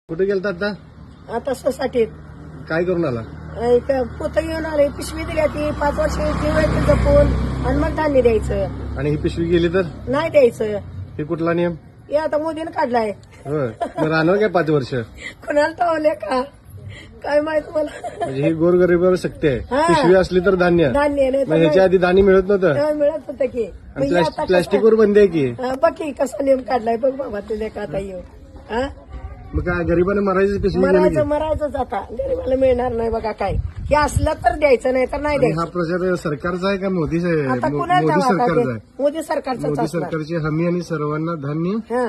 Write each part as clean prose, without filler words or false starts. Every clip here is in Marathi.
कुठे गेलता आता? आता सोसायटीत काय करून आला? पोतं घेऊन आले, पिशवी दिली ती 5 वर्ष ठेवायची जपून आणि मग धान्य द्यायचं. आणि ही पिशवी गेली तर नाही द्यायचं. हे कुठला नियम? हे आता मोदीने काढलाय. होय, मग राहणार काय 5 वर्ष? कुणाला टावले का काय माहित मला. म्हणजे ही गोरगरिबावर सक्ती आहे. हा. पिशवी असली तर धान्य. धान्य नाही मग ह्याच्या आधी धान्य मिळत नव्हतं. तर मिळत होतं की. मग हे आता कसं- प्लास्टिकवर बंदी आहे की. बघ की कसा नियम काढलाय बघ बाबा तुझ्या का आता येऊ. हा? मग काय गरिबाने मरायची पिशवी गेली की? मरायचंच आता गरीबाला मिळणार नाही बघा काय. हे असलं तर द्यायचं नाही तर नाही आणि हा द्यायचं. प्रचार सरकारचा आहे का मोदी आता मोदी कुणाला सरकारचा आहे? मोदी सरकारचं मोदी सरकारची हमी आणि सर्वांना धान्य हा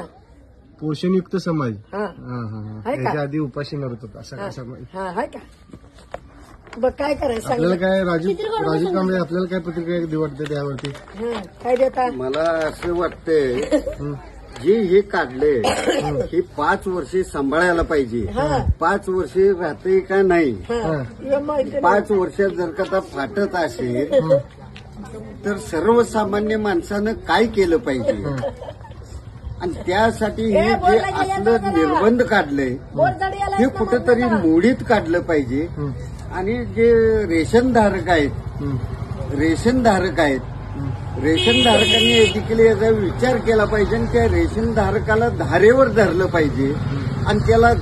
पोषणयुक्त समाज. हा हा हा हा. आहे का? याच्या आधी उपाशी मरत होता सगळा समाज. हा हाय का. बघ काय करायचं आपल्याला सांग. काय राजीव कांबळे आपल्याला काय प्रतिक्रिया वाटते त्यावरती? हा, काय देता. मला असं वाटतंय जे हे काढले हे 5 वर्षे सांभाळायला पाहिजे. हा. 5 वर्षे राहते का नाही. हा. हे माहिती नाही. 5 वर्षात जर का आता फाटत असेल तर सर्वसामान्य माणसानं काय केलं पाहिजे आणि त्यासाठी हे जे असलं निर्बंध काढलंय बोलजाडी याला हे कुठंतरी मोडीत काढलं पाहिजे. आणि जे रेशनधारक आहेत रेशनधारकांनी देखील याचा विचार केला पाहिजे आणि त्या रेशनधारकाला धारेवर धरलं पाहिजे आणि त्याला